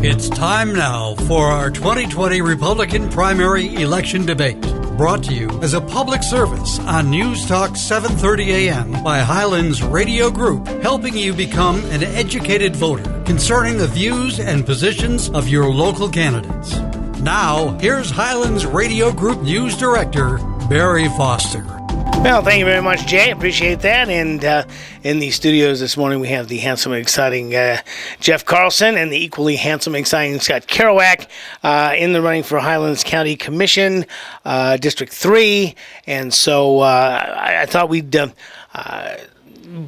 It's time now for our 2020 Republican primary election debate. Brought to you as a public service on News Talk 730 AM by Highlands Radio Group, helping you become an educated voter concerning the views and positions of your local candidates. Now, here's Highlands Radio Group News Director, Barry Foster. Well, thank you very much, Jay. Appreciate that. And in the studios this morning, we have the handsome and exciting Jeff Carlson and the equally handsome and exciting Scott Kirouc in the running for Highlands County Commission, District 3. And so I thought we'd...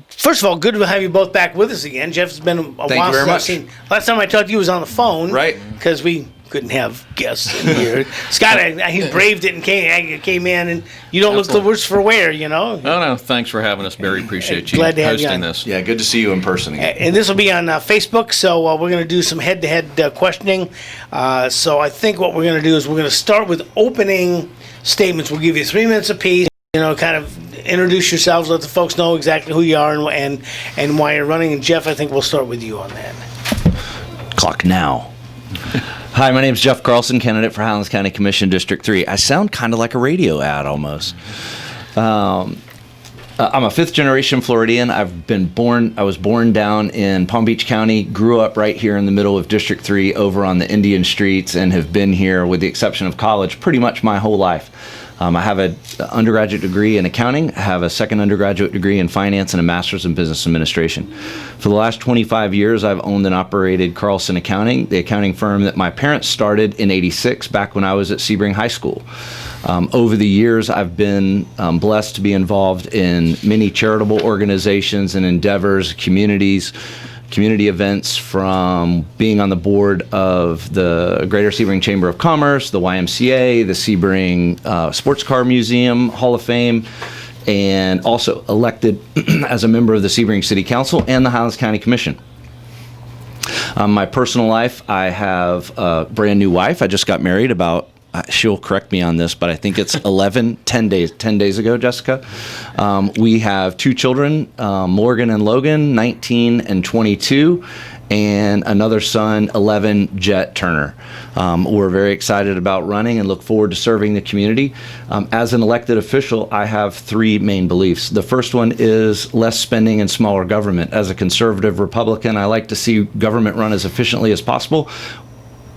First of all, good to have you both back with us again. Jeff's been a while since I've seen. Last time I talked to you was on the phone. Right. Because we couldn't have guests in here. Scott, he braved it and came in, and you don't look the worse for wear, you know? No, thanks for having us, Barry. Appreciate you Glad to have hosting you this. Yeah, good to see you in person again. And this will be on Facebook, so we're going to do some head-to-head questioning. So I think what we're going to do is we're going to start with opening statements. We'll give you 3 minutes apiece, kind of introduce yourselves, let the folks know exactly who you are and why you're running. And Jeff, I think we'll start with you on that. Clock now. Hi, my name is Jeff Carlson, candidate for Highlands County Commission District 3. I sound kind of like a radio ad almost. I'm a fifth-generation Floridian. I was born down in Palm Beach County, grew up right here in the middle of District 3 over on the Indian streets, and have been here, with the exception of college, pretty much my whole life. I have an undergraduate degree in accounting, I have a second undergraduate degree in finance, and a master's in business administration. For the last 25 years, I've owned and operated Carlson Accounting, the accounting firm that my parents started in '86, back when I was at Sebring High School. Over the years, I've been blessed to be involved in many charitable organizations and endeavors, community events, from being on the board of the Greater Sebring Chamber of Commerce, the YMCA, the Sebring Sports Car Museum Hall of Fame, and also elected as a member of the Sebring City Council and the Highlands County Commission. My personal life, I have a brand new wife. I just got married about, she'll correct me on this, but I think it's 10 days ago, Jessica. We have 2 children, Morgan and Logan, 19 and 22, and another son, 11, Jet Turner. We're very excited about running and look forward to serving the community. As an elected official, I have 3 main beliefs. The first one is less spending and smaller government. As a conservative Republican, I like to see government run as efficiently as possible,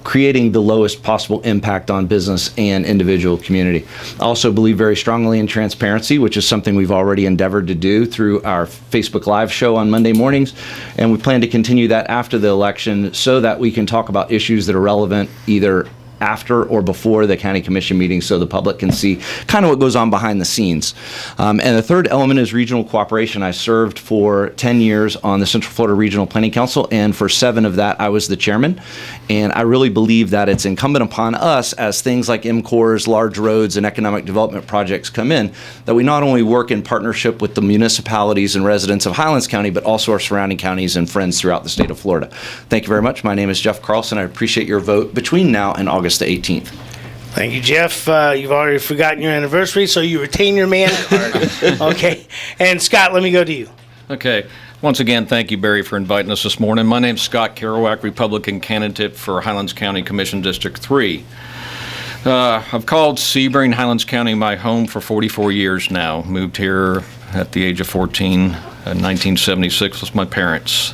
creating the lowest possible impact on business and individual community. I also believe very strongly in transparency, which is something we've already endeavored to do through our Facebook Live show on Monday mornings, and we plan to continue that after the election so that we can talk about issues that are relevant either after or before the county commission meeting, so the public can see kind of what goes on behind the scenes. And the third element is regional cooperation. I served for 10 years on the Central Florida Regional Planning Council, and for 7 of that, I was the chairman. And I really believe that it's incumbent upon us, as things like MCORs, large roads, and economic development projects come in, that we not only work in partnership with the municipalities and residents of Highlands County, but also our surrounding counties and friends throughout the state of Florida. Thank you very much. My name is Jeff Carlson. I appreciate your vote between now and August the 18th. Thank you, Jeff. You've already forgotten your anniversary, so you retain your man card. Okay. And Scott, let me go to you. Okay. Once again, thank you, Barry, for inviting us this morning. My name's Scott Kirouc, Republican candidate for Highlands County Commission District 3. I've called Sebring, Highlands County, my home for 44 years now. Moved here at the age of 14 in 1976 with my parents.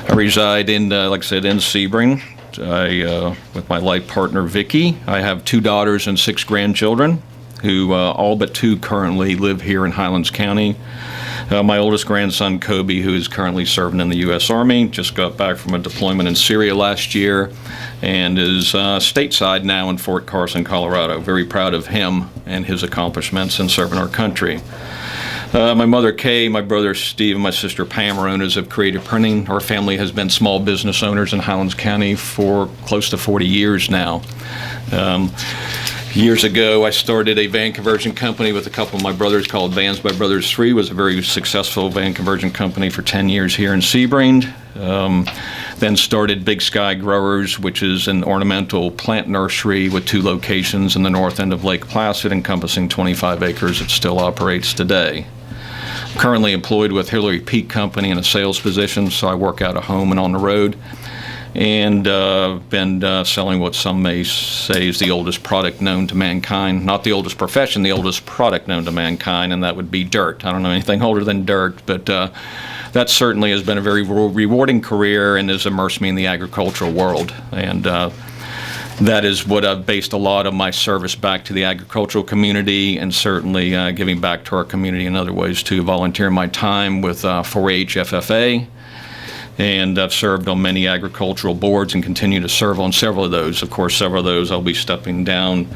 I reside in, like I said, in Sebring. With my life partner, Vicki. I have 2 daughters and 6 grandchildren, who all but 2 currently live here in Highlands County. My oldest grandson, Kobe, who is currently serving in the U.S. Army, just got back from a deployment in Syria last year and is stateside now in Fort Carson, Colorado. Very proud of him and his accomplishments in serving our country. My mother, Kay, my brother, Steve, and my sister, Pam, are owners of Creative Printing. Our family has been small business owners in Highlands County for close to 40 years now. Years ago, I started a van conversion company with a couple of my brothers called Vans by Brothers 3. It was a very successful van conversion company for 10 years here in Sebring. Then started Big Sky Growers, which is an ornamental plant nursery with 2 locations in the north end of Lake Placid, encompassing 25 acres. It still operates today. Currently employed with Hillary Peak Company in a sales position, so I work out of home and on the road. and been selling what some may say is the oldest product known to mankind. Not the oldest profession, the oldest product known to mankind, and that would be dirt. I don't know anything older than dirt, but that certainly has been a very rewarding career and has immersed me in the agricultural world. And that is what I've based a lot of my service back to the agricultural community, and certainly giving back to our community in other ways too, volunteering my time with 4-H FFA. And I've served on many agricultural boards and continue to serve on several of those. Of course, several of those I'll be stepping down,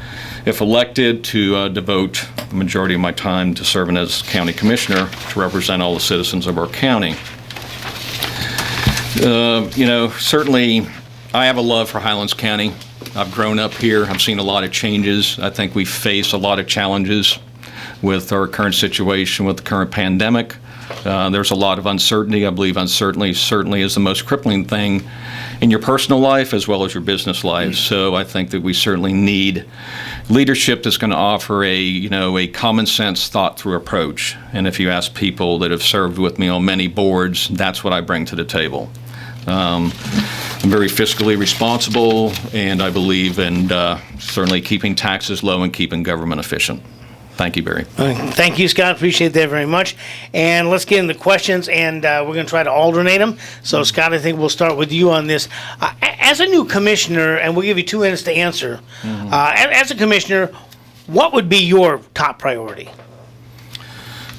if elected, to devote the majority of my time to serving as county commissioner to represent all the citizens of our county. Certainly I have a love for Highlands County. I've grown up here. I've seen a lot of changes. I think we face a lot of challenges with our current situation with the current pandemic. There's a lot of uncertainty. I believe uncertainty certainly is the most crippling thing in your personal life as well as your business life. So I think that we certainly need leadership that's going to offer a common sense, thought through approach. And if you ask people that have served with me on many boards, that's what I bring to the table. I'm very fiscally responsible, and I believe in certainly keeping taxes low and keeping government efficient. Thank you, Barry. Thank you, Scott. Appreciate that very much. And let's get into questions, and we're going to try to alternate them. So, Scott, I think we'll start with you on this. As a new commissioner, and we'll give you 2 minutes to answer, as a commissioner, what would be your top priority?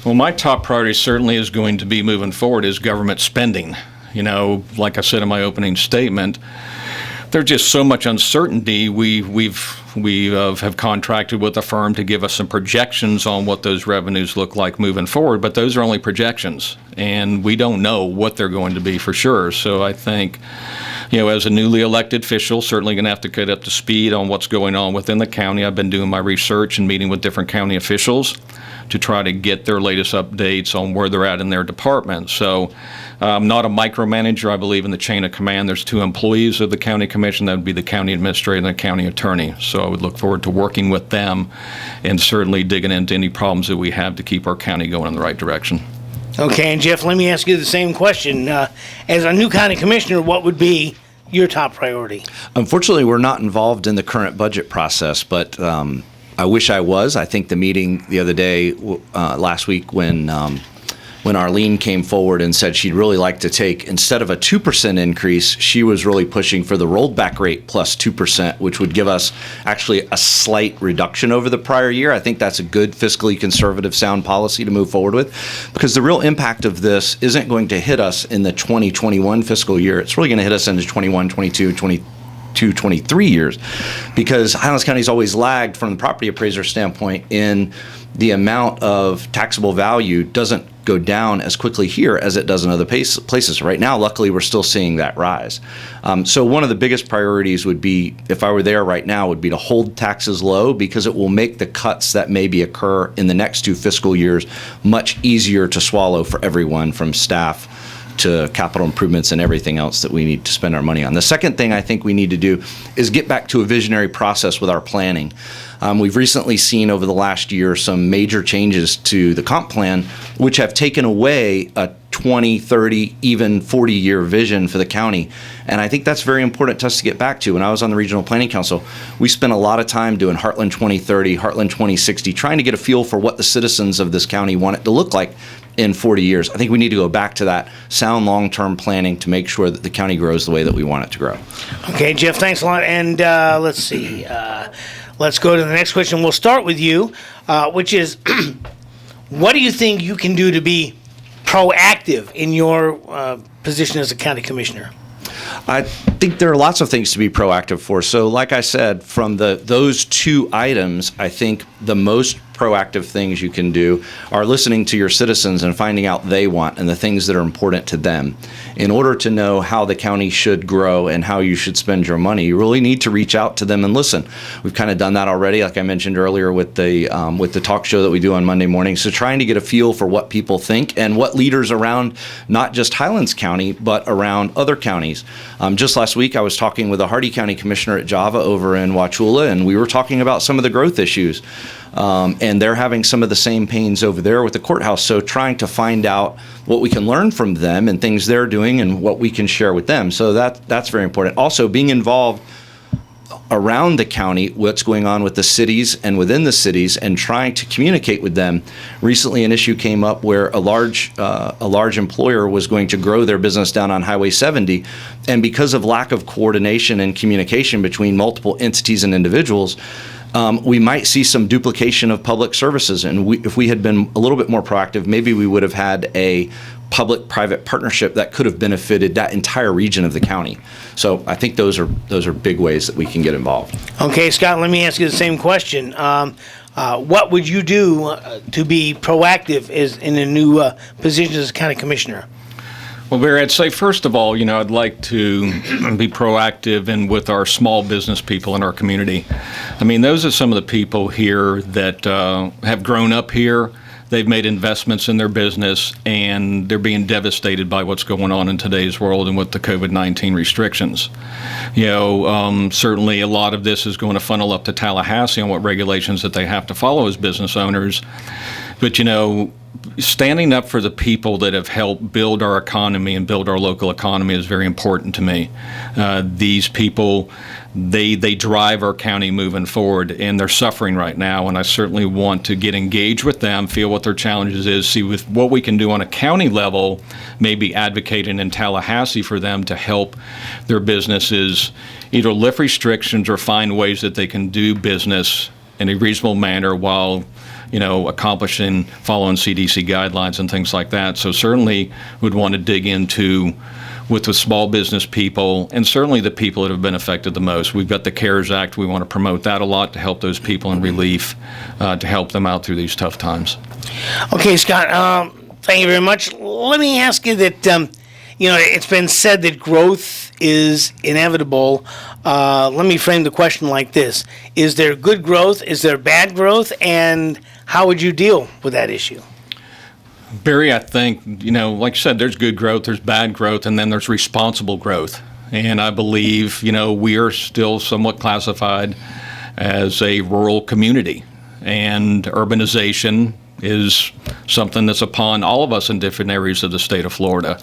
Well, my top priority certainly is going to be moving forward is government spending. Like I said in my opening statement, there's just so much uncertainty. We have contracted with a firm to give us some projections on what those revenues look like moving forward, but those are only projections, and we don't know what they're going to be for sure. So I think, as a newly elected official, certainly going to have to get up to speed on what's going on within the county. I've been doing my research and meeting with different county officials to try to get their latest updates on where they're at in their department. So I'm not a micromanager. I believe in the chain of command. There's 2 employees of the county commission. That would be the county administrator and the county attorney. So I would look forward to working with them and certainly digging into any problems that we have to keep our county going in the right direction. Okay, and Jeff, let me ask you the same question. As a new county commissioner, what would be your top priority? Unfortunately, we're not involved in the current budget process, but I wish I was. I think the meeting the other day, last week, when Arlene came forward and said she'd really like to take, instead of a 2% increase, she was really pushing for the rolled back rate plus 2%, which would give us actually a slight reduction over the prior year. I think that's a good fiscally conservative, sound policy to move forward with, because the real impact of this isn't going to hit us in the 2021 fiscal year. It's really going to hit us in the 21, 22, 23 years, because Highlands County's always lagged from the property appraiser standpoint in the amount of taxable value doesn't go down as quickly here as it does in other places. Right now, luckily, we're still seeing that rise. So one of the biggest priorities would be, if I were there right now, would be to hold taxes low, because it will make the cuts that maybe occur in the next 2 fiscal years much easier to swallow for everyone, from staff to capital improvements and everything else that we need to spend our money on. The second thing I think we need to do is get back to a visionary process with our planning. We've recently seen over the last year some major changes to the comp plan, which have taken away a 20, 30, even 40-year vision for the county. And I think that's very important to us to get back to. When I was on the Regional Planning Council, we spent a lot of time doing Heartland 2030, Heartland 2060, trying to get a feel for what the citizens of this county want it to look like in 40 years. I think we need to go back to that sound long-term planning to make sure that the county grows the way that we want it to grow. Okay, Jeff, thanks a lot. And let's see. Let's go to the next question. We'll start with you, which is, what do you think you can do to be proactive in your position as a county commissioner? I think there are lots of things to be proactive for. So like I said, from those 2 items, I think the most proactive things you can do are listening to your citizens and finding out they want and the things that are important to them. In order to know how the county should grow and how you should spend your money, you really need to reach out to them and listen. We've kind of done that already, like I mentioned earlier, with the talk show that we do on Monday mornings. So trying to get a feel for what people think and what leaders around not just Highlands County, but around other counties. Just last week, I was talking with a Hardy County Commissioner at Java over in Wauchula, and we were talking about some of the growth issues. And they're having some of the same pains over there with the courthouse. So trying to find out what we can learn from them and things they're doing and what we can share with them. So that's very important. Also, being involved around the county, what's going on with the cities and within the cities, and trying to communicate with them. Recently, an issue came up where a large employer was going to grow their business down on Highway 70, and because of lack of coordination and communication between multiple entities and individuals, we might see some duplication of public services. And if we had been a little bit more proactive, maybe we would have had a public-private partnership that could have benefited that entire region of the county. So I think those are big ways that we can get involved. Okay, Scott, let me ask you the same question. What would you do to be proactive in a new position as a county commissioner? Well, Barry, I'd say first of all, I'd like to be proactive and with our small business people in our community. I mean, those are some of the people here that have grown up here. They've made investments in their business, and they're being devastated by what's going on in today's world and with the COVID-19 restrictions. Certainly a lot of this is going to funnel up to Tallahassee on what regulations that they have to follow as business owners. But, standing up for the people that have helped build our economy and build our local economy is very important to me. These people, they drive our county moving forward, and they're suffering right now, and I certainly want to get engaged with them, feel what their challenges is, see with what we can do on a county level, maybe advocating in Tallahassee for them to help their businesses either lift restrictions or find ways that they can do business in a reasonable manner while accomplishing, following CDC guidelines and things like that. So certainly would want to dig into with the small business people and certainly the people that have been affected the most. We've got the CARES Act. We want to promote that a lot to help those people in relief, to help them out through these tough times. Okay, Scott, thank you very much. Let me ask you that, it's been said that growth is inevitable. Let me frame the question like this. Is there good growth? Is there bad growth? And how would you deal with that issue? Barry, I think, like you said, there's good growth, there's bad growth, and then there's responsible growth. And I believe, we are still somewhat classified as a rural community. And urbanization is something that's upon all of us in different areas of the state of Florida.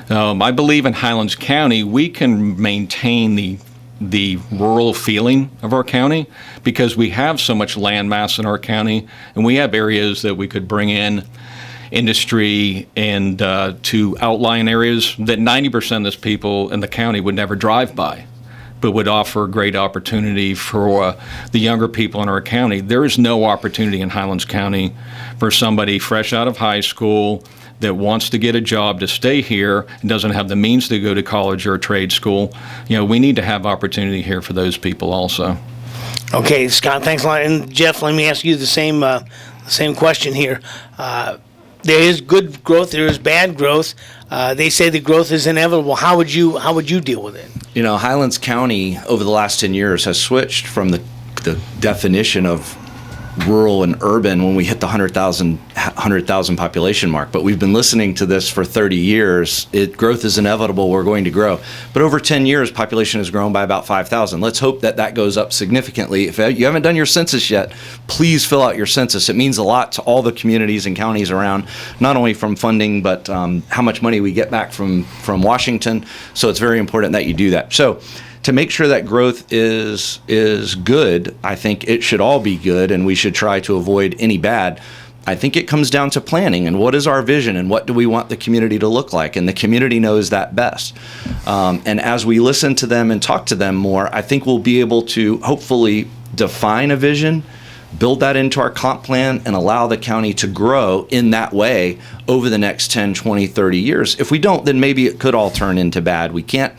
I believe in Highlands County, we can maintain the rural feeling of our county because we have so much land mass in our county, and we have areas that we could bring in industry and to outlying areas that 90% of those people in the county would never drive by, but would offer great opportunity for the younger people in our county. There is no opportunity in Highlands County for somebody fresh out of high school that wants to get a job to stay here and doesn't have the means to go to college or a trade school. We need to have opportunity here for those people also. Okay, Scott, thanks a lot. And Jeff, let me ask you the same question here. There is good growth, there is bad growth. They say the growth is inevitable. How would you deal with it? Highlands County over the last 10 years has switched from the definition of rural and urban when we hit the 100,000 population mark. But we've been listening to this for 30 years. Growth is inevitable. We're going to grow. But over 10 years, population has grown by about 5,000. Let's hope that goes up significantly. If you haven't done your census yet, please fill out your census. It means a lot to all the communities and counties around, not only from funding, but how much money we get back from Washington. So it's very important that you do that. So to make sure that growth is good, I think it should all be good, and we should try to avoid any bad. I think it comes down to planning and what is our vision and what do we want the community to look like, and the community knows that best. And as we listen to them and talk to them more, I think we'll be able to hopefully define a vision, build that into our comp plan, and allow the county to grow in that way over the next 10, 20, 30 years. If we don't, then maybe it could all turn into bad. We can't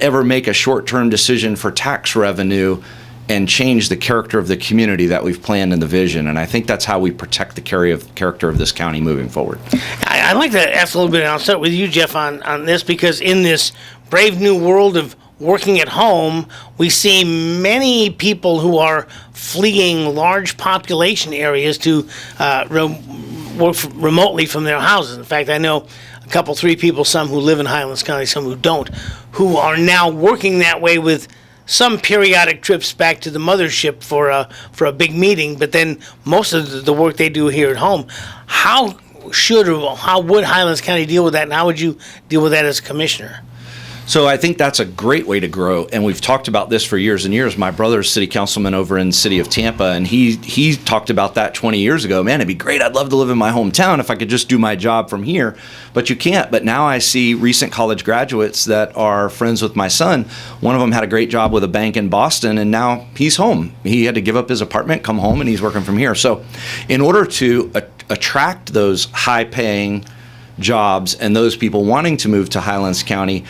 ever make a short-term decision for tax revenue and change the character of the community that we've planned in the vision. And I think that's how we protect the character of this county moving forward. I'd like to ask a little bit, and I'll start with you, Jeff, on this, because in this brave new world of working at home, we see many people who are fleeing large population areas to work remotely from their houses. In fact, I know a couple, three people, some who live in Highlands County, some who don't, who are now working that way with some periodic trips back to the mothership for a big meeting, but then most of the work they do here at home. How would Highlands County deal with that, and how would you deal with that as a commissioner? So I think that's a great way to grow, and we've talked about this for years and years. My brother's city councilman over in the city of Tampa, and he talked about that 20 years ago. Man, it'd be great. I'd love to live in my hometown if I could just do my job from here. But you can't. But now I see recent college graduates that are friends with my son. One of them had a great job with a bank in Boston, and now he's home. He had to give up his apartment, come home, and he's working from here. So in order to attract those high-paying jobs and those people wanting to move to Highlands County,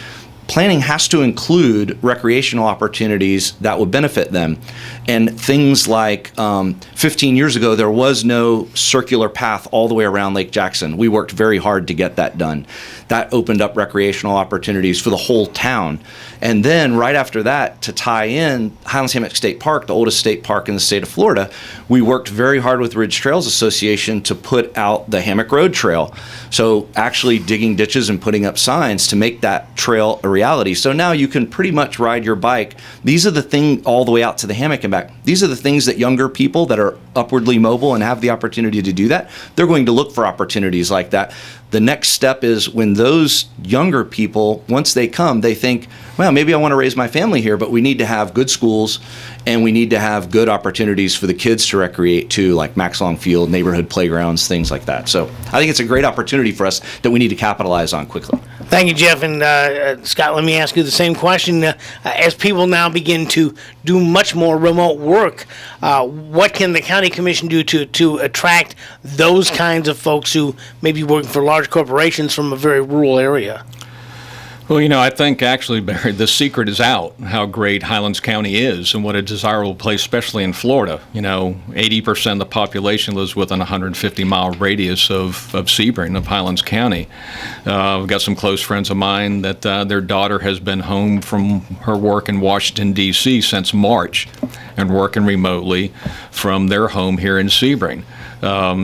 planning has to include recreational opportunities that would benefit them. And things like 15 years ago, there was no circular path all the way around Lake Jackson. We worked very hard to get that done. That opened up recreational opportunities for the whole town. And then right after that, to tie in Highlands Hammock State Park, the oldest state park in the state of Florida, we worked very hard with Ridge Trails Association to put out the Hammock Road Trail. So actually digging ditches and putting up signs to make that trail a reality. So now you can pretty much ride your bike. These are the things all the way out to the hammock and back. These are the things that younger people that are upwardly mobile and have the opportunity to do that, they're going to look for opportunities like that. The next step is when those younger people, once they come, they think, well, maybe I want to raise my family here, but we need to have good schools and we need to have good opportunities for the kids to recreate too, like Max Long Field, neighborhood playgrounds, things like that. So I think it's a great opportunity for us that we need to capitalize on quickly. Thank you, Jeff. And Scott, let me ask you the same question. As people now begin to do much more remote work, what can the county commission do to attract those kinds of folks who may be working for large corporations from a very rural area? Well, I think actually, Barry, the secret is out, how great Highlands County is and what a desirable place, especially in Florida. 80% of the population lives within a 150-mile radius of Sebring, of Highlands County. I've got some close friends of mine that their daughter has been home from her work in Washington, D.C. since March and working remotely from their home here in Sebring.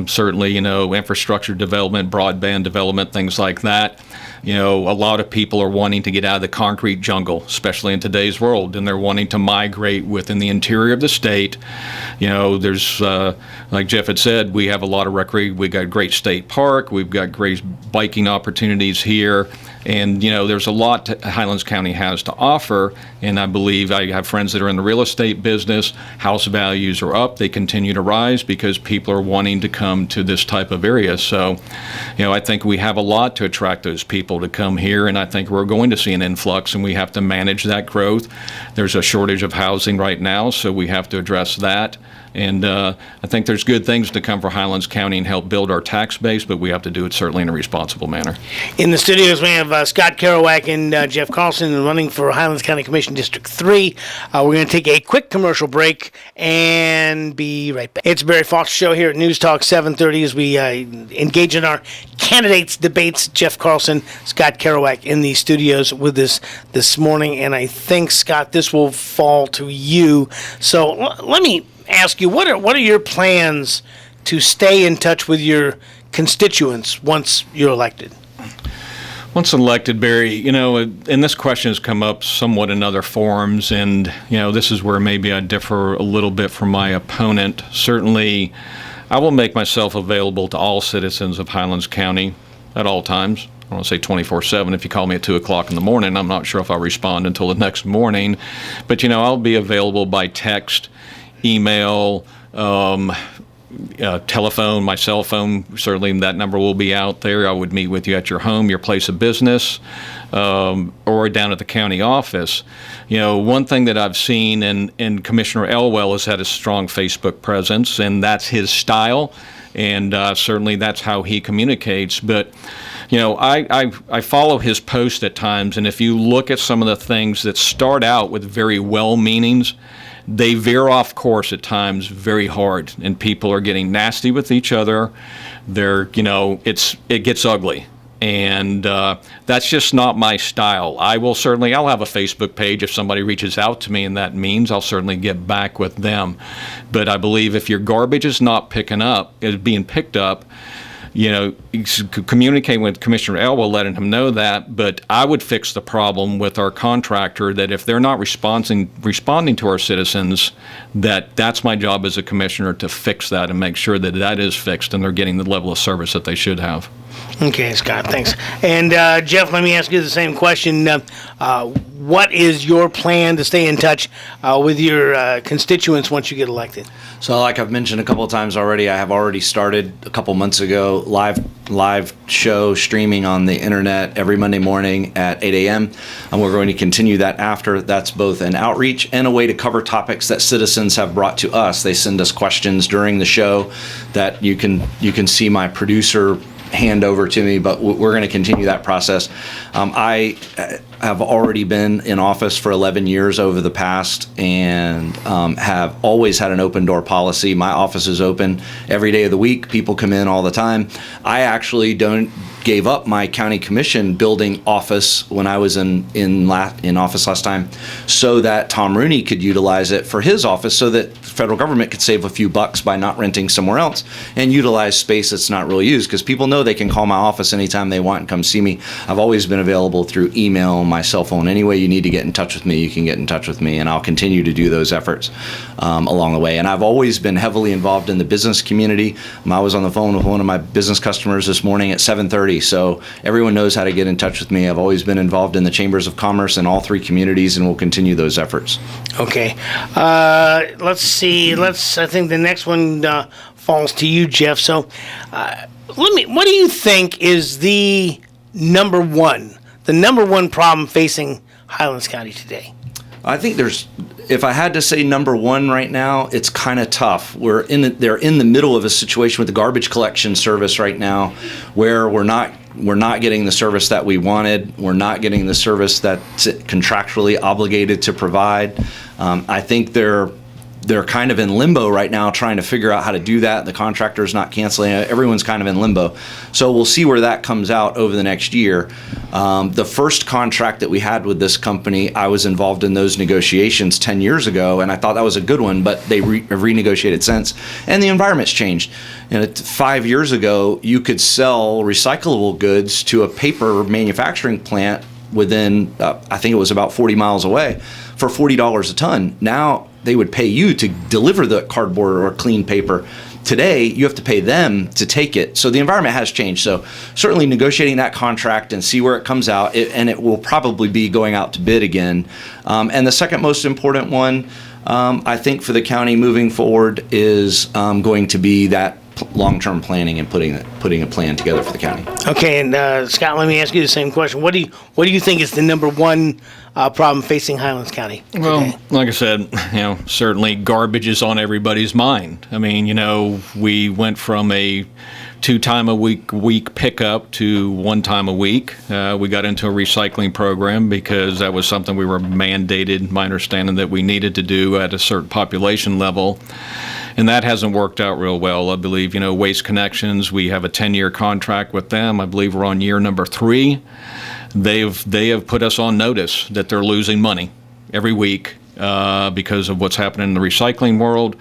Certainly, infrastructure development, broadband development, things like that. A lot of people are wanting to get out of the concrete jungle, especially in today's world, and they're wanting to migrate within the interior of the state. There's, like Jeff had said, we have a lot of recreation. We got a great state park. We've got great biking opportunities here. And, there's a lot Highlands County has to offer. And I believe I have friends that are in the real estate business. House values are up. They continue to rise because people are wanting to come to this type of area. So, I think we have a lot to attract those people to come here. And I think we're going to see an influx, and we have to manage that growth. There's a shortage of housing right now, so we have to address that. And I think there's good things to come for Highlands County and help build our tax base, but we have to do it certainly in a responsible manner. In the studios, we have Scott Kirouc and Jeff Carlson running for Highlands County Commission District 3. We're going to take a quick commercial break and be right back. It's Barry Foster Show here at News Talk 730 as we engage in our candidates debates. Jeff Carlson, Scott Kirouc in the studios with us this morning. And I think, Scott, this will fall to you. So let me ask you, what are your plans to stay in touch with your constituents once you're elected? Once elected, Barry, and this question has come up somewhat in other forums, and, this is where maybe I differ a little bit from my opponent. Certainly, I will make myself available to all citizens of Highlands County at all times. I don't want to say 24/7. If you call me at 2 o'clock in the morning, I'm not sure if I'll respond until the next morning. But, I'll be available by text, email, telephone, my cell phone. Certainly that number will be out there. I would meet with you at your home, your place of business, or down at the county office. One thing that I've seen, and Commissioner Elwell has had a strong Facebook presence, and that's his style, and certainly that's how he communicates. But I follow his post at times, and if you look at some of the things that start out with very well meanings, they veer off course at times very hard, and people are getting nasty with each other. It gets ugly, and that's just not my style. I'll have a Facebook page if somebody reaches out to me, and that means I'll certainly get back with them. But I believe if your garbage is not being picked up, communicate with Commissioner Elwell, letting him know that, but I would fix the problem with our contractor that if they're not responding to our citizens, that's my job as a commissioner to fix that and make sure that that is fixed and they're getting the level of service that they should have. Okay, Scott, thanks. And Jeff, let me ask you the same question. What is your plan to stay in touch with your constituents once you get elected? So like I've mentioned a couple of times already, I have already started a couple months ago live show streaming on the internet every Monday morning at 8 a.m. And we're going to continue that after. That's both an outreach and a way to cover topics that citizens have brought to us. They send us questions during the show that you can see my producer hand over to me, but we're going to continue that process. I have already been in office for 11 years over the past and have always had an open door policy. My office is open every day of the week. People come in all the time. I actually gave up my county commission building office when I was in office last time so that Tom Rooney could utilize it for his office so that the federal government could save a few bucks by not renting somewhere else and utilize space that's not really used, because people know they can call my office anytime they want and come see me. I've always been available through email, my cell phone. Any way you need to get in touch with me, you can get in touch with me, and I'll continue to do those efforts along the way. And I've always been heavily involved in the business community. I was on the phone with one of my business customers this morning at 7:30, so everyone knows how to get in touch with me. I've always been involved in the chambers of commerce in all three communities, and we'll continue those efforts. Okay. Let's see. I think the next one falls to you, Jeff. So what do you think is the number one problem facing Highlands County today? I think if I had to say number one right now, it's kind of tough. They're in the middle of a situation with the garbage collection service right now, where we're not getting the service that we wanted. We're not getting the service that's contractually obligated to provide. I think they're kind of in limbo right now, trying to figure out how to do that. The contractor's not canceling it. Everyone's kind of in limbo. So we'll see where that comes out over the next year. The first contract that we had with this company, I was involved in those negotiations 10 years ago, and I thought that was a good one, but they have renegotiated since, and the environment's changed. 5 years ago, you could sell recyclable goods to a paper manufacturing plant within, I think it was about 40 miles away, for $40 a ton. Now they would pay you to deliver the cardboard or clean paper. Today, you have to pay them to take it. So the environment has changed. So certainly negotiating that contract and see where it comes out, and it will probably be going out to bid again. And the second most important one, I think for the county moving forward, is going to be that long-term planning and putting a plan together for the county. Okay, and Scott, let me ask you the same question. What do you think is the number one problem facing Highlands County today? Well, like I said, certainly garbage is on everybody's mind. I mean, we went from a 2-time-a-week pickup to 1 time a week. We got into a recycling program because that was something we were mandated, my understanding, that we needed to do at a certain population level. And that hasn't worked out real well. I believe, Waste Connections, we have a 10-year contract with them. I believe we're on year number 3. They have put us on notice that they're losing money every week because of what's happening in the recycling world.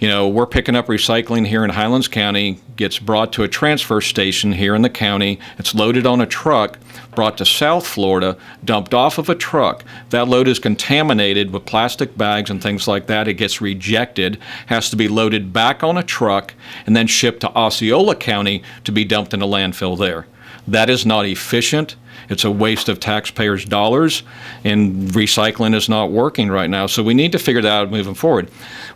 We're picking up recycling here in Highlands County, gets brought to a transfer station here in the county. It's loaded on a truck, brought to South Florida, dumped off of a truck. That load is contaminated with plastic bags and things like that. It gets rejected, has to be loaded back on a truck, and then shipped to Osceola County to be dumped in a landfill there. That is not efficient. It's a waste of taxpayers' dollars, and recycling is not working right now. So we need to figure that out moving forward.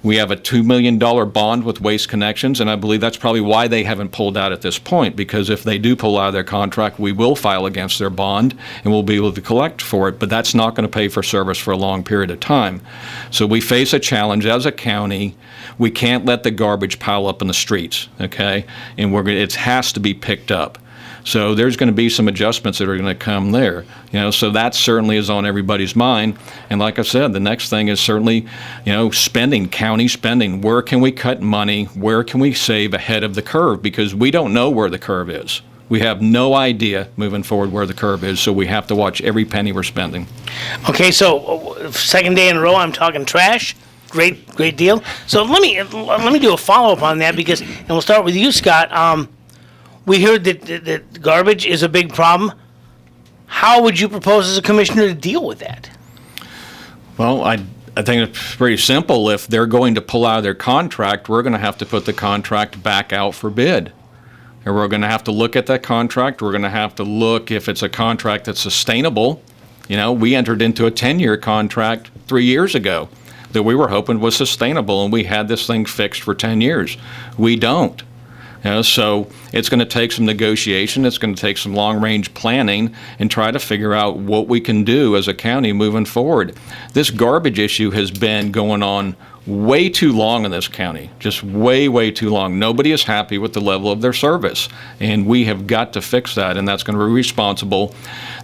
We have a $2 million bond with Waste Connections, and I believe that's probably why they haven't pulled out at this point, because if they do pull out of their contract, we will file against their bond, and we'll be able to collect for it, but that's not going to pay for service for a long period of time. So we face a challenge as a county. We can't let the garbage pile up in the streets, okay? And it has to be picked up. So there's going to be some adjustments that are going to come there. So that certainly is on everybody's mind. And like I said, the next thing is certainly, spending, county spending. Where can we cut money? Where can we save ahead of the curve? Because we don't know where the curve is. We have no idea moving forward where the curve is, so we have to watch every penny we're spending. Okay, so second day in a row, I'm talking trash. Great deal. So let me do a follow-up on that, and we'll start with you, Scott. we heard that garbage is a big problem. How would you propose as a commissioner to deal with that? Well, I think it's pretty simple. If they're going to pull out of their contract, we're going to have to put the contract back out for bid. And we're going to have to look at that contract. We're going to have to look if it's a contract that's sustainable. You know, we entered into a 10-year contract 3 years ago that we were hoping was sustainable, and we had this thing fixed for 10 years. We don't. You know, so it's going to take some negotiation. It's going to take some long-range planning and try to figure out what we can do as a county moving forward. This garbage issue has been going on way too long in this county, just way, way too long. Nobody is happy with the level of their service, and we have got to fix that, and that's going to be responsible.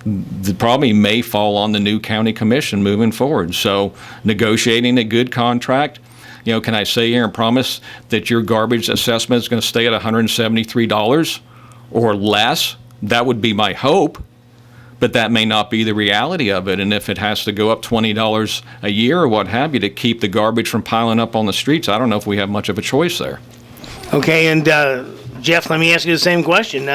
The probably may fall on the new county commission moving forward. So negotiating a good contract. You know, can I say here and promise that your garbage assessment is going to stay at $173 or less? That would be my hope, but that may not be the reality of it. And if it has to go up $20 a year or what have you to keep the garbage from piling up on the streets, I don't know if we have much of a choice there. Okay, and Jeff, let me ask you the same question.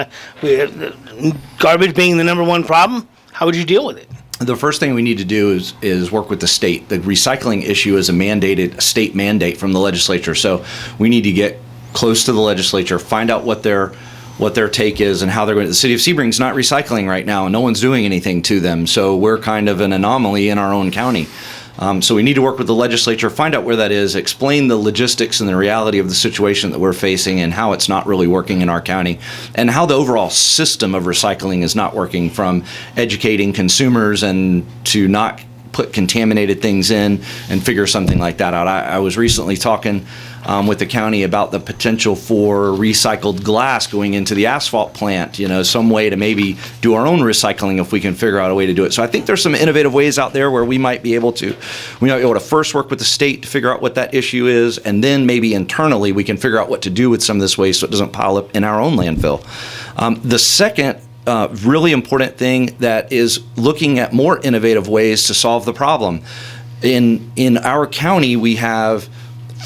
Garbage being the number one problem, how would you deal with it? The first thing we need to do is work with the state. The recycling issue is a state mandate from the legislature. So we need to get close to the legislature, find out what their take is and how they're going. The city of Sebring's not recycling right now, and no one's doing anything to them. So we're kind of an anomaly in our own county. So we need to work with the legislature, find out where that is, explain the logistics and the reality of the situation that we're facing and how it's not really working in our county, and how the overall system of recycling is not working, from educating consumers and to not put contaminated things in and figure something like that out. I was recently talking with the county about the potential for recycled glass going into the asphalt plant, you know, some way to maybe do our own recycling if we can figure out a way to do it. So I think there's some innovative ways out there where we might be able to first work with the state to figure out what that issue is, and then maybe internally we can figure out what to do with some of this waste so it doesn't pile up in our own landfill. The second really important thing that is looking at more innovative ways to solve the problem. In our county, we have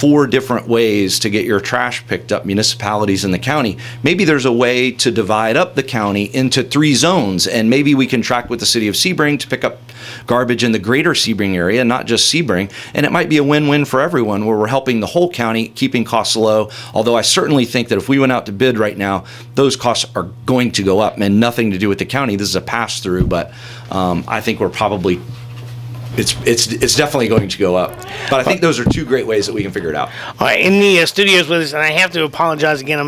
4 different ways to get your trash picked up, municipalities in the county. Maybe there's a way to divide up the county into 3 zones, and maybe we can track with the city of Sebring to pick up garbage in the greater Sebring area, not just Sebring, and it might be a win-win for everyone where we're helping the whole county, keeping costs low, although I certainly think that if we went out to bid right now, those costs are going to go up, and nothing to do with the county. This is a pass-through, but I think we're probably It's definitely going to go up. But I think those are 2 great ways that we can figure it out. All right, in the studios with us, and I have to apologize again.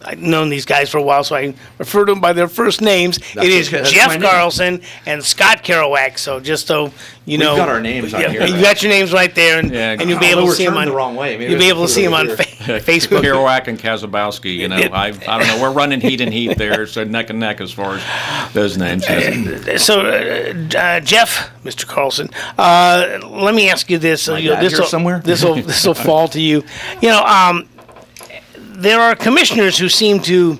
I've known these guys for a while, so I refer to them by their first names. It is Jeff Carlson and Scott Kirouc. So just so you know, we've got our names on here. You got your names right there, and you'll be able to see them on the wrong way. You'll be able to see them on Facebook. Kerouac and Kazabowski. You know, I don't know. We're running heat and heat there, so neck and neck as far as those names. So, Jeff, Mr. Carlson, let me ask you this. This will fall to you. You know, there are commissioners who seem to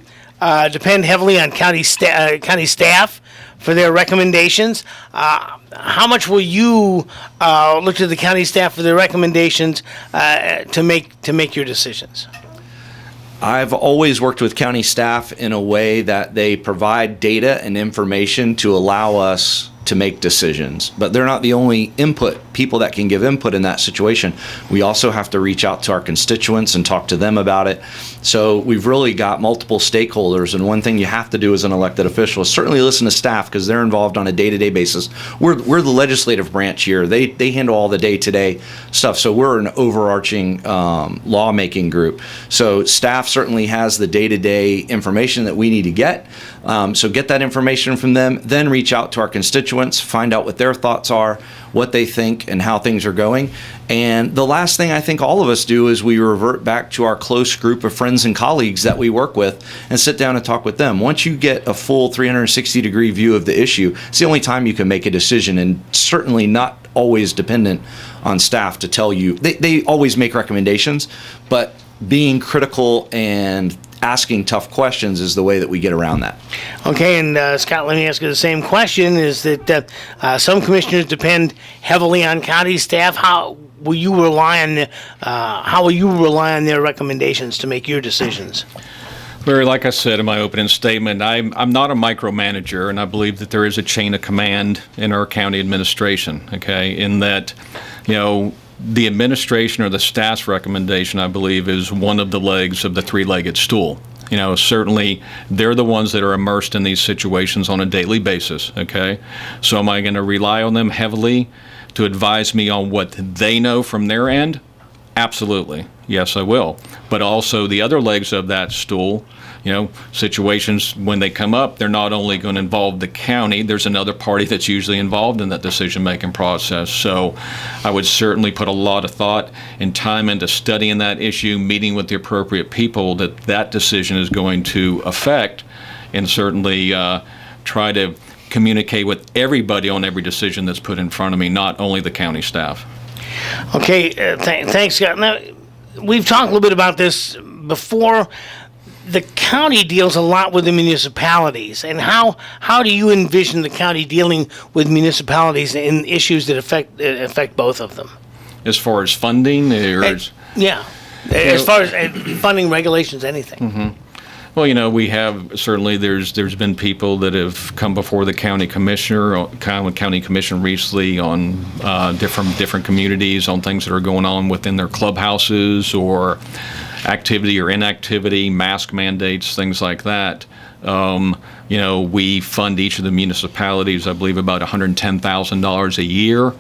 depend heavily on county staff for their recommendations. How much will you look to the county staff for their recommendations to make your decisions? I've always worked with county staff in a way that they provide data and information to allow us to make decisions. But they're not the only people that can give input in that situation. We also have to reach out to our constituents and talk to them about it. So we've really got multiple stakeholders, and one thing you have to do as an elected official is certainly listen to staff, because they're involved on a day-to-day basis. We're the legislative branch here. They handle all the day-to-day stuff, so we're an overarching lawmaking group. So staff certainly has the day-to-day information that we need to get. So get that information from them, then reach out to our constituents, find out what their thoughts are, what they think, and how things are going. And the last thing I think all of us do is we revert back to our close group of friends and colleagues that we work with and sit down and talk with them. Once you get a full 360-degree view of the issue, it's the only time you can make a decision, and certainly not always dependent on staff to tell you. They always make recommendations, but being critical and asking tough questions is the way that we get around that. Okay, and Scott, let me ask you the same question. Is that some commissioners depend heavily on county staff? How will you rely on their recommendations to make your decisions? Larry, like I said in my opening statement, I'm not a micromanager, and I believe that there is a chain of command in our county administration, okay, in that, the administration or the staff's recommendation, I believe, is one of the legs of the three-legged stool. Certainly they're the ones that are immersed in these situations on a daily basis, okay? So am I going to rely on them heavily to advise me on what they know from their end? Absolutely. Yes, I will. But also the other legs of that stool, situations when they come up, they're not only going to involve the county, there's another party that's usually involved in that decision-making process. So I would certainly put a lot of thought and time into studying that issue, meeting with the appropriate people that decision is going to affect, and certainly try to communicate with everybody on every decision that's put in front of me, not only the county staff. Okay, thanks, Scott. Now, we've talked a little bit about this before. The county deals a lot with the municipalities, and how do you envision the county dealing with municipalities in issues that affect both of them? As far as funding, as far as funding, regulations, anything. Mm-hmm. Well, we have certainly there's been people that have come before the county commission recently on different communities on things that are going on within their clubhouses or activity or inactivity, mask mandates, things like that. We fund each of the municipalities, I believe, about $110,000 a year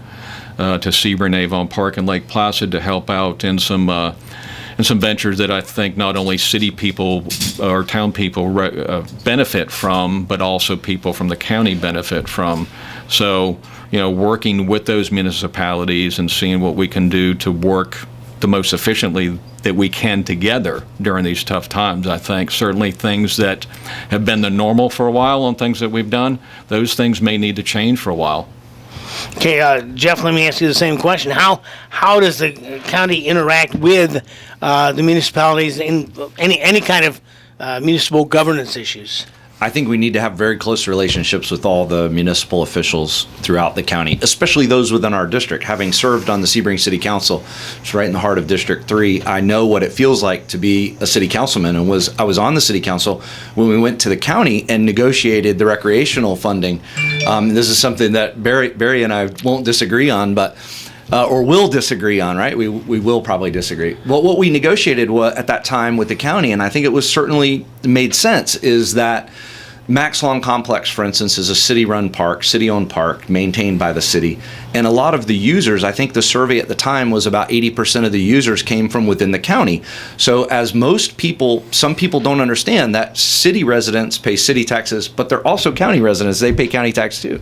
to Sebring, Avon Park, and Lake Placid to help out in some ventures that I think not only city people or town people benefit from, but also people from the county benefit from. So, working with those municipalities and seeing what we can do to work the most efficiently that we can together during these tough times. I think certainly things that have been the normal for a while on things that we've done, those things may need to change for a while. Okay, Jeff, let me ask you the same question. How does the county interact with the municipalities in any kind of municipal governance issues? I think we need to have very close relationships with all the municipal officials throughout the county, especially those within our district. Having served on the Sebring City Council, it's right in the heart of District 3, I know what it feels like to be a city councilman, and I was on the city council when we went to the county and negotiated the recreational funding. This is something that Barry and I won't disagree on, but or will disagree on, right? We will probably disagree. Well, what we negotiated at that time with the county, and I think it was certainly made sense, is that Max Lawn Complex, for instance, is a city-run park, city-owned park, maintained by the city. And a lot of the users, I think the survey at the time was about 80% of the users came from within the county. So as most people, some people don't understand that city residents pay city taxes, but they're also county residents. They pay county tax too.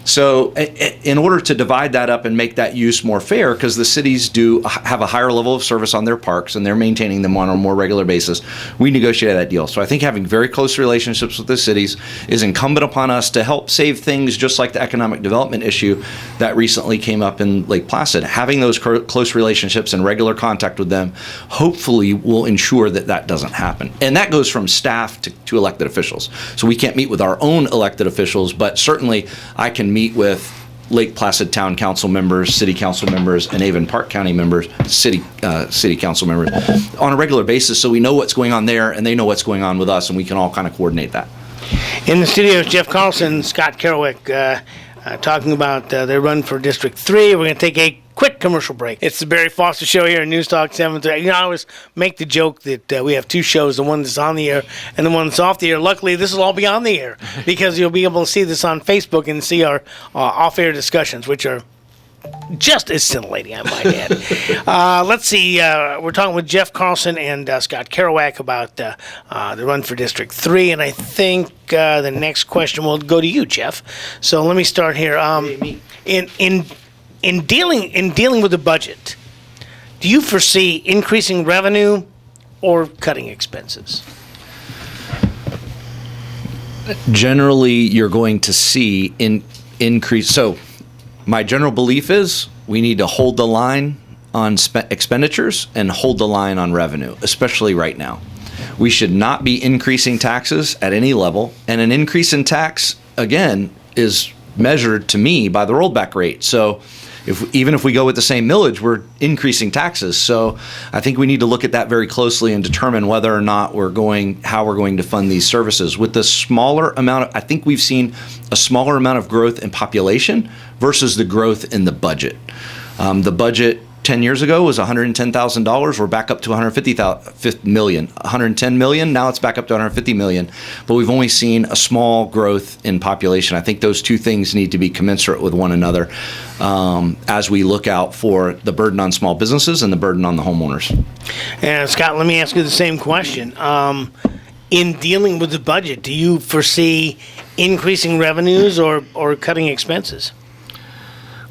So in order to divide that up and make that use more fair, because the cities do have a higher level of service on their parks and they're maintaining them on a more regular basis, we negotiated that deal. So I think having very close relationships with the cities is incumbent upon us to help save things just like the economic development issue that recently came up in Lake Placid. Having those close relationships and regular contact with them hopefully will ensure that that doesn't happen. And that goes from staff to elected officials. So we can't meet with our own elected officials, but certainly I can meet with Lake Placid Town Council members, City Council members, and Avon Park County members, City Council members, on a regular basis, so we know what's going on there, and they know what's going on with us, and we can all kind of coordinate that. In the studio is Jeff Carlson, Scott Kirouc, talking about their run for District 3. We're going to take a quick commercial break. It's the Barry Foster Show here at News Talk 730. I always make the joke that we have two shows, the one that's on the air and the one that's off the air. Luckily, this will all be on the air because you'll be able to see this on Facebook and see our off-air discussions, which are just as scintillating, I might add. Let's see. We're talking with Jeff Carlson and Scott Kirouc about the run for District 3, and I think the next question will go to you, Jeff. So let me start here. In dealing with the budget, do you foresee increasing revenue or cutting expenses? Generally, you're going to see increase. So my general belief is we need to hold the line on expenditures and hold the line on revenue, especially right now. We should not be increasing taxes at any level, and an increase in tax, again, is measured to me by the rollback rate. So even if we go with the same millage, we're increasing taxes. So I think we need to look at that very closely and determine whether or not how we're going to fund these services. With the smaller amount I think we've seen a smaller amount of growth in population versus the growth in the budget. The budget 10 years ago was $110,000. We're back up to $110 million. Now it's back up to $150 million. But we've only seen a small growth in population. I think those two things need to be commensurate with one another as we look out for the burden on small businesses and the burden on the homeowners. And Scott, let me ask you the same question. In dealing with the budget, do you foresee increasing revenues or cutting expenses?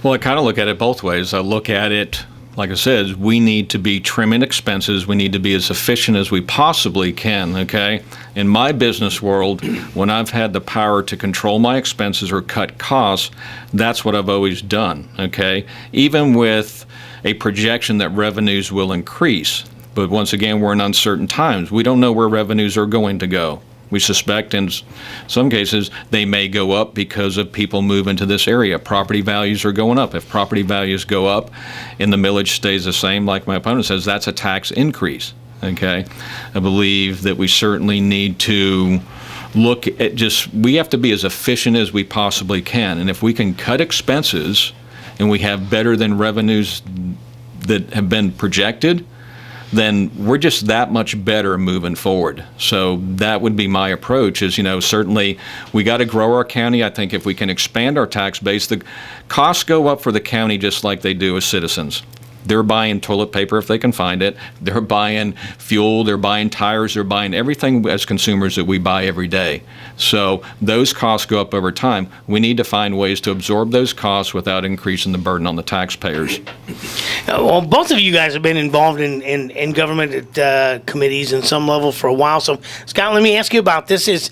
Well, I kind of look at it both ways. I look at it, like I said, we need to be trimming expenses. We need to be as efficient as we possibly can, okay? In my business world, when I've had the power to control my expenses or cut costs, that's what I've always done, okay? Even with a projection that revenues will increase. But once again, we're in uncertain times. We don't know where revenues are going to go. We suspect in some cases they may go up because of people moving to this area. Property values are going up. If property values go up and the millage stays the same, like my opponent says, that's a tax increase. Okay? I believe that we certainly need to look at we have to be as efficient as we possibly can. And if we can cut expenses and we have better than revenues that have been projected, then we're just that much better moving forward. So that would be my approach is, certainly we got to grow our county. I think if we can expand our tax base, the costs go up for the county just like they do as citizens. They're buying toilet paper if they can find it. They're buying fuel. They're buying tires. They're buying everything as consumers that we buy every day. So those costs go up over time. We need to find ways to absorb those costs without increasing the burden on the taxpayers. Well, both of you guys have been involved in government committees in some level for a while. So, Scott, let me ask you about this.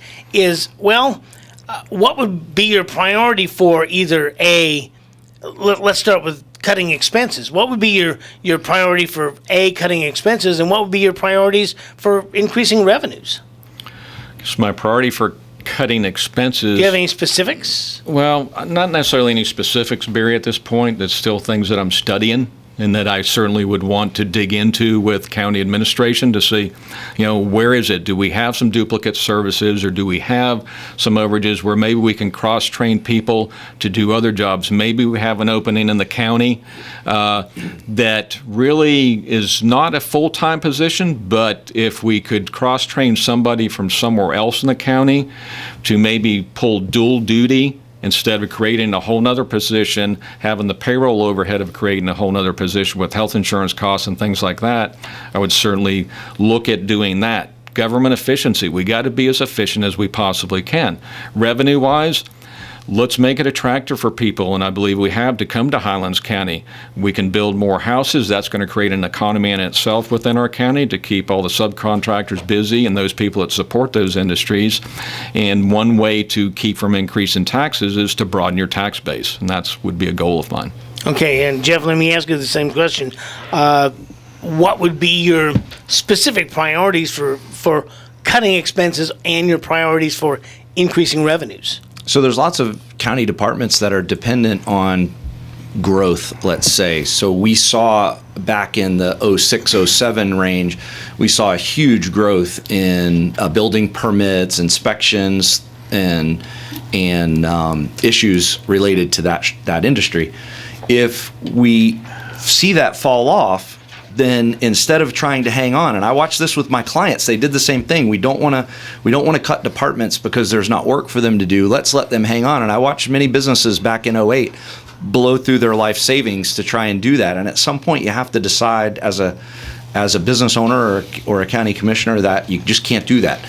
What would be your priority for either let's start with cutting expenses. What would be your priority for cutting expenses, and what would be your priorities for increasing revenues? So my priority for cutting expenses. Do you have any specifics? Well, not necessarily any specifics, Barry, at this point. That's still things that I'm studying and that I certainly would want to dig into with county administration to see, where is it? Do we have some duplicate services, or do we have some overages where maybe we can cross-train people to do other jobs? Maybe we have an opening in the county that really is not a full-time position, but if we could cross-train somebody from somewhere else in the county to maybe pull dual duty instead of creating a whole nother position, having the payroll overhead of creating a whole nother position with health insurance costs and things like that, I would certainly look at doing that. Government efficiency, we got to be as efficient as we possibly can. Revenue-wise, let's make it attractive for people, and I believe we have, to come to Highlands County. We can build more houses. That's going to create an economy in itself within our county to keep all the subcontractors busy and those people that support those industries. And one way to keep from increasing taxes is to broaden your tax base, and that would be a goal of mine. Okay, and Jeff, let me ask you the same question. What would be your specific priorities for cutting expenses and your priorities for increasing revenues? So there's lots of county departments that are dependent on growth, let's say. So we saw back in the 06-07 range, we saw a huge growth in building permits, inspections, and issues related to that industry. If we see that fall off, then instead of trying to hang on, and I watch this with my clients, they did the same thing. We don't want to cut departments because there's not work for them to do. Let's let them hang on. And I watched many businesses back in 08 blow through their life savings to try and do that. And at some point, you have to decide as a business owner or a county commissioner that you just can't do that.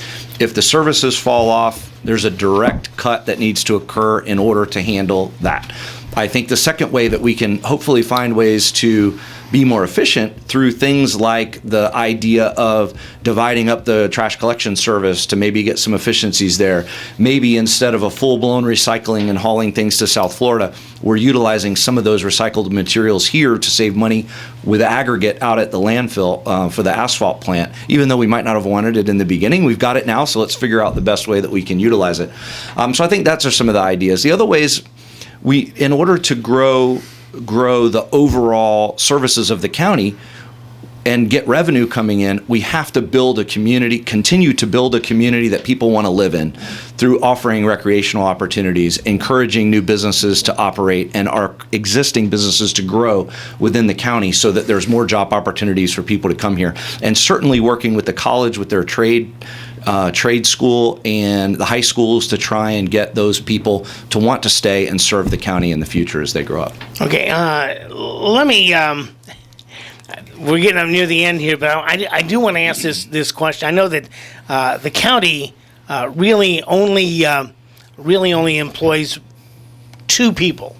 If the services fall off, there's a direct cut that needs to occur in order to handle that. I think the second way that we can hopefully find ways to be more efficient through things like the idea of dividing up the trash collection service to maybe get some efficiencies there. Maybe instead of a full-blown recycling and hauling things to South Florida, we're utilizing some of those recycled materials here to save money with aggregate out at the landfill for the asphalt plant. Even though we might not have wanted it in the beginning, we've got it now, so let's figure out the best way that we can utilize it. So I think that's some of the ideas. The other ways, in order to grow grow the overall services of the county and get revenue coming in, we have to build a community, continue to build a community that people want to live in through offering recreational opportunities, encouraging new businesses to operate and our existing businesses to grow within the county so that there's more job opportunities for people to come here. And certainly working with the college, with their trade school and the high schools to try and get those people to want to stay and serve the county in the future as they grow up. Okay, let me... we're getting up near the end here, but I do want to ask this question. I know that the county really only employs two people.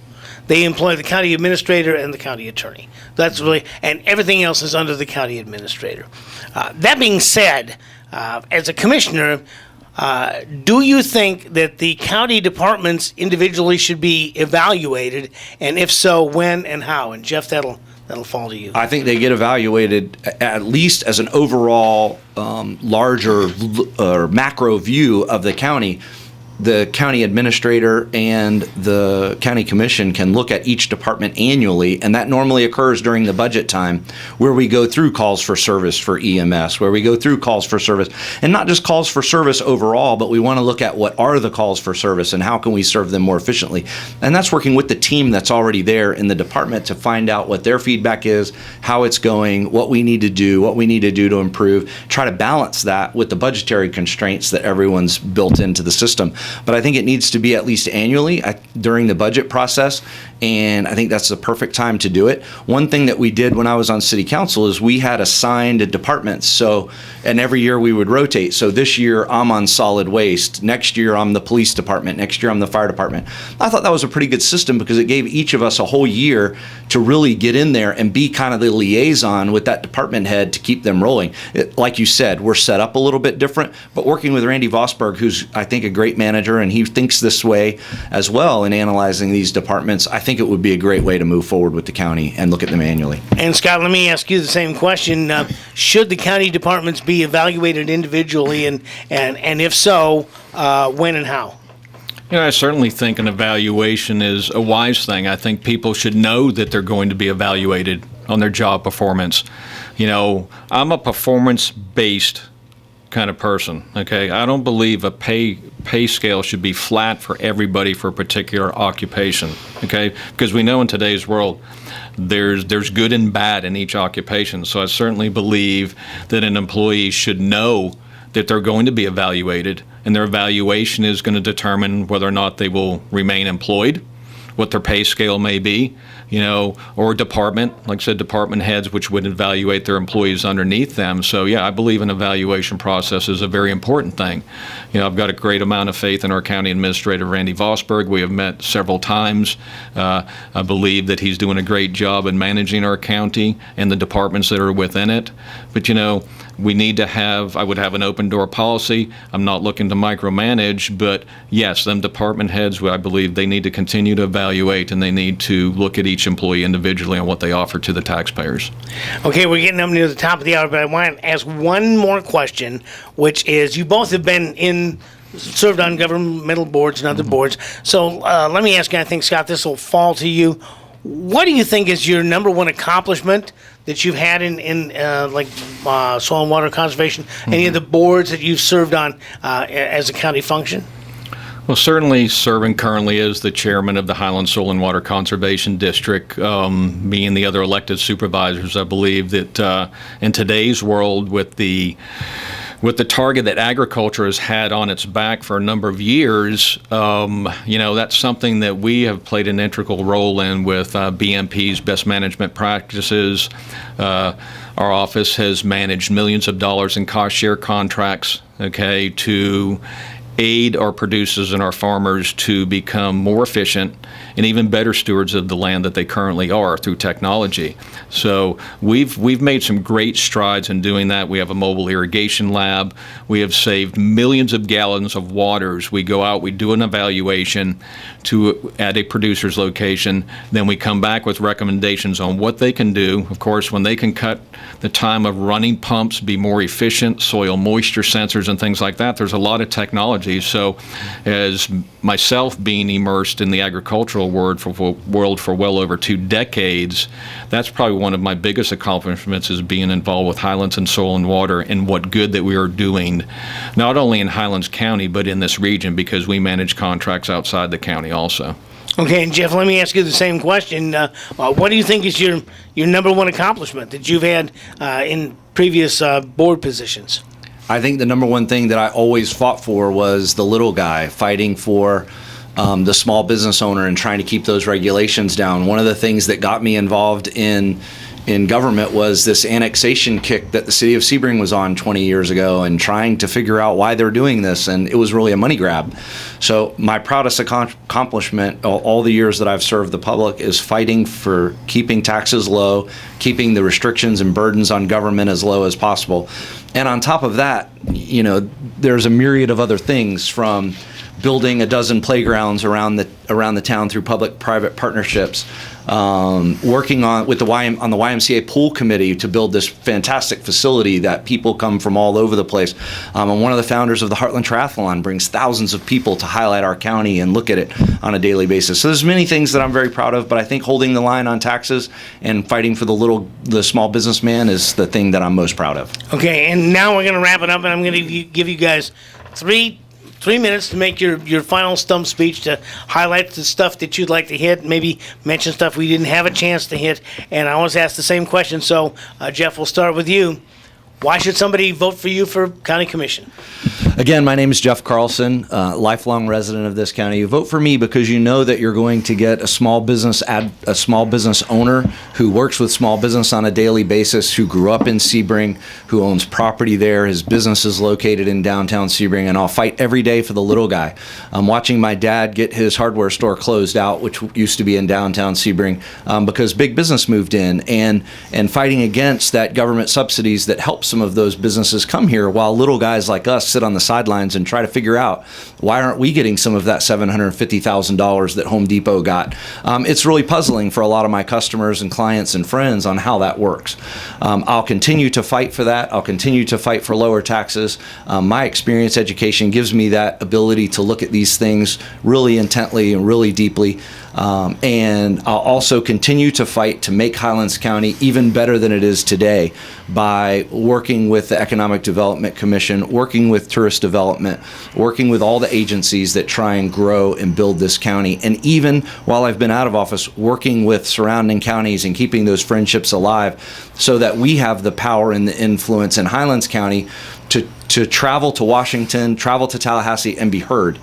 They employ the county administrator and the county attorney. That's really, and everything else is under the county administrator. That being said, as a commissioner, do you think that the county departments individually should be evaluated, and if so, when and how? And Jeff, that'll fall to you. I think they get evaluated at least as an overall larger or macro view of the county. The county administrator and the county commission can look at each department annually, and that normally occurs during the budget time where we go through calls for service for EMS, where we go through calls for service, and not just calls for service overall, but we want to look at what are the calls for service and how can we serve them more efficiently. And that's working with the team that's already there in the department to find out what their feedback is, how it's going, what we need to do to improve, try to balance that with the budgetary constraints that everyone's built into the system. But I think it needs to be at least annually during the budget process, and I think that's the perfect time to do it. One thing that we did when I was on city council is we had assigned departments, and every year we would rotate. So this year I'm on solid waste, next year I'm the police department, next year I'm the fire department. I thought that was a pretty good system because it gave each of us a whole year to really get in there and be kind of the liaison with that department head to keep them rolling. Like you said, we're set up a little bit different, but working with Randy Vosberg, who's I think a great manager, and he thinks this way as well in analyzing these departments, I think it would be a great way to move forward with the county and look at them annually. And Scott, let me ask you the same question. Should the county departments be evaluated individually, and if so, when and how? I certainly think an evaluation is a wise thing. I think people should know that they're going to be evaluated on their job performance. I'm a performance-based kind of person, okay? I don't believe a pay scale should be flat for everybody for a particular occupation, okay? Because we know in today's world there's good and bad in each occupation. So I certainly believe that an employee should know that they're going to be evaluated, and their evaluation is going to determine whether or not they will remain employed, what their pay scale may be, or department, like I said, department heads, which would evaluate their employees underneath them. So, yeah, I believe an evaluation process is a very important thing. I've got a great amount of faith in our county administrator, Randy Vosberg. We have met several times. I believe that he's doing a great job in managing our county and the departments that are within it. But, we need to I would have an open door policy. I'm not looking to micromanage, but yes, them department heads, I believe they need to continue to evaluate, and they need to look at each employee individually on what they offer to the taxpayers. Okay, we're getting up near the top of the hour, but I want to ask one more question, which is, you both have been served on governmental boards and other boards. So let me ask you, I think, Scott, this will fall to you. What do you think is your number one accomplishment that you've had in soil and water conservation? Any of the boards that you've served on as a county function? Well, certainly serving currently as the chairman of the Highlands Soil and Water Conservation District, me and the other elected supervisors, I believe that in today's world with the target that agriculture has had on its back for a number of years, that's something that we have played an integral role in with BMP's best management practices. Our office has managed millions of dollars in cost share contracts, okay, to aid our producers and our farmers to become more efficient and even better stewards of the land that they currently are through technology. So we've made some great strides in doing that. We have a mobile irrigation lab. We have saved millions of gallons of waters. We go out, we do an evaluation at a producer's location, then we come back with recommendations on what they can do. Of course, when they can cut the time of running pumps, be more efficient, soil moisture sensors and things like that, there's a lot of technology. So as myself being immersed in the agricultural world for well over 2 decades, that's probably one of my biggest accomplishments, is being involved with Highlands and Soil and Water, and what good that we are doing, not only in Highlands County, but in this region, because we manage contracts outside the county also. Okay, and Jeff, let me ask you the same question. What do you think is your number one accomplishment that you've had in previous board positions? I think the number one thing that I always fought for was the little guy, fighting for the small business owner and trying to keep those regulations down. One of the things that got me involved in government was this annexation kick that the city of Sebring was on 20 years ago, and trying to figure out why they're doing this, and it was really a money grab. So my proudest accomplishment all the years that I've served the public is fighting for keeping taxes low, keeping the restrictions and burdens on government as low as possible. And on top of that, there's a myriad of other things, from building a dozen playgrounds around the town through public-private partnerships, working on the YMCA pool committee to build this fantastic facility that people come from all over the place. I'm one of the founders of the Heartland Triathlon, brings thousands of people to highlight our county and look at it on a daily basis. So there's many things that I'm very proud of, but I think holding the line on taxes and fighting for the small businessman is the thing that I'm most proud of. Okay, and now we're going to wrap it up, and I'm going to give you guys three minutes to make your final stump speech, to highlight the stuff that you'd like to hit, maybe mention stuff we didn't have a chance to hit. And I always ask the same question. So, Jeff, we'll start with you. Why should somebody vote for you for county commission? Again, my name is Jeff Carlson, lifelong resident of this county. You vote for me because you know that you're going to get a small business owner who works with small business on a daily basis, who grew up in Sebring, who owns property there. His business is located in downtown Sebring, and I'll fight every day for the little guy. I'm watching my dad get his hardware store closed out, which used to be in downtown Sebring, because big business moved in, and fighting against that government subsidies that help some of those businesses come here, while little guys like us sit on the sidelines and try to figure out, why aren't we getting some of that $750,000 that Home Depot got? It's really puzzling for a lot of my customers and clients and friends on how that works. I'll continue to fight for that. I'll continue to fight for lower taxes. My experience education gives me that ability to look at these things really intently and really deeply. And I'll also continue to fight to make Highlands County even better than it is today by working with the Economic Development Commission, working with Tourist Development, working with all the agencies that try and grow and build this county. And even while I've been out of office, working with surrounding counties and keeping those friendships alive, so that we have the power and the influence in Highlands County to travel to Washington, travel to Tallahassee, and be heard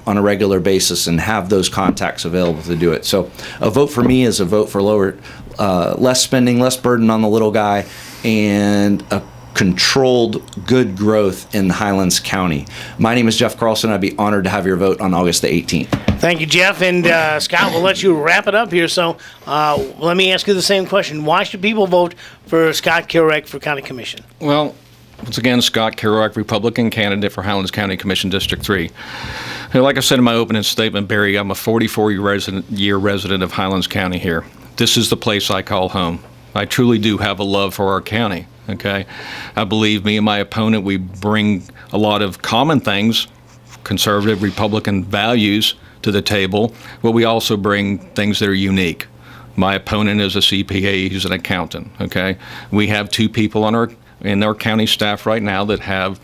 on a regular basis, and have those contacts available to do it. So a vote for me is a vote for less spending, less burden on the little guy, and a controlled good growth in Highlands County. My name is Jeff Carlson. I'd be honored to have your vote on August the 18th. Thank you, Jeff. And Scott, we'll let you wrap it up here. So let me ask you the same question. Why should people vote for Scott Kirouc for County Commission? Well, once again, Scott Kirouc, Republican candidate for Highlands County Commission District 3. Like I said in my opening statement, Barry, I'm a 44-year resident of Highlands County here. This is the place I call home. I truly do have a love for our county, okay? I believe me and my opponent, we bring a lot of common things, conservative Republican values to the table, but we also bring things that are unique. My opponent is a CPA, he's an accountant, okay? We have 2 people in our county staff right now that have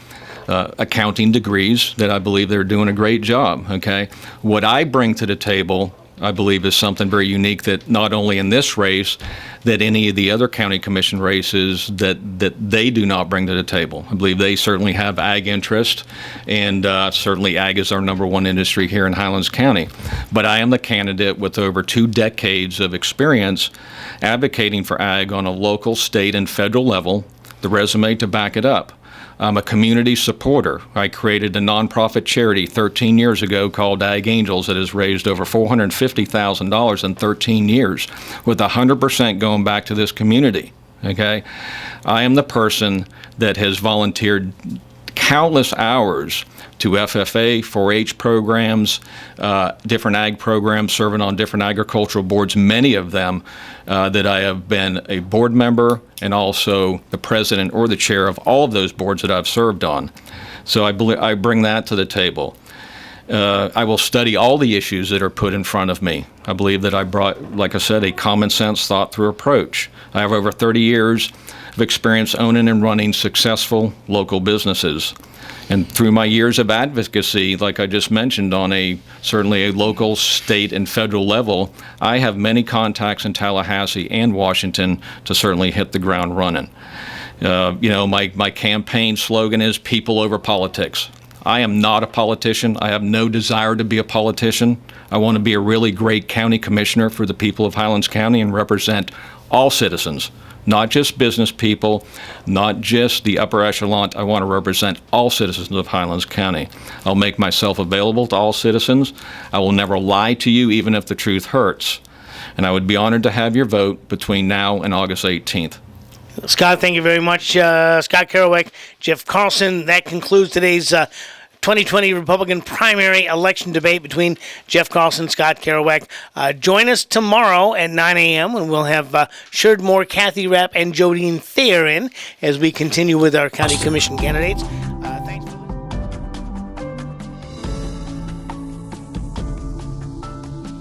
accounting degrees that I believe they're doing a great job, okay? What I bring to the table, I believe, is something very unique that not only in this race, that any of the other county commission races that they do not bring to the table. I believe they certainly have ag interest, and certainly ag is our #1 industry here in Highlands County. But I am the candidate with over 2 decades of experience advocating for ag on a local, state, and federal level, the resume to back it up. I'm a community supporter. I created a nonprofit charity 13 years ago called Ag Angels that has raised over $450,000 in 13 years, with 100% going back to this community. Okay, I am the person that has volunteered countless hours to FFA, 4-H programs, different ag programs, serving on different agricultural boards, many of them that I have been a board member and also the president or the chair of all of those boards that I've served on. So I bring that to the table. I will study all the issues that are put in front of me. I believe that I brought, like I said, a common sense, thought-through approach. I have over 30 years of experience owning and running successful local businesses. And through my years of advocacy, like I just mentioned, on certainly a local, state, and federal level, I have many contacts in Tallahassee and Washington to certainly hit the ground running. My campaign slogan is "People over politics." I am not a politician. I have no desire to be a politician. I want to be a really great county commissioner for the people of Highlands County and represent all citizens, not just business people, not just the upper echelon. I want to represent all citizens of Highlands County. I'll make myself available to all citizens. I will never lie to you, even if the truth hurts. And I would be honored to have your vote between now and August 18th. Scott, thank you very much. Scott Kirouc, Jeff Carlson. That concludes today's 2020 Republican primary election debate between Jeff Carlson, Scott Kirouc. Join us tomorrow at 9 a.m. when we'll have Sherd Moore, Kathy Rapp, and Jodine Thayer in as we continue with our county commission candidates.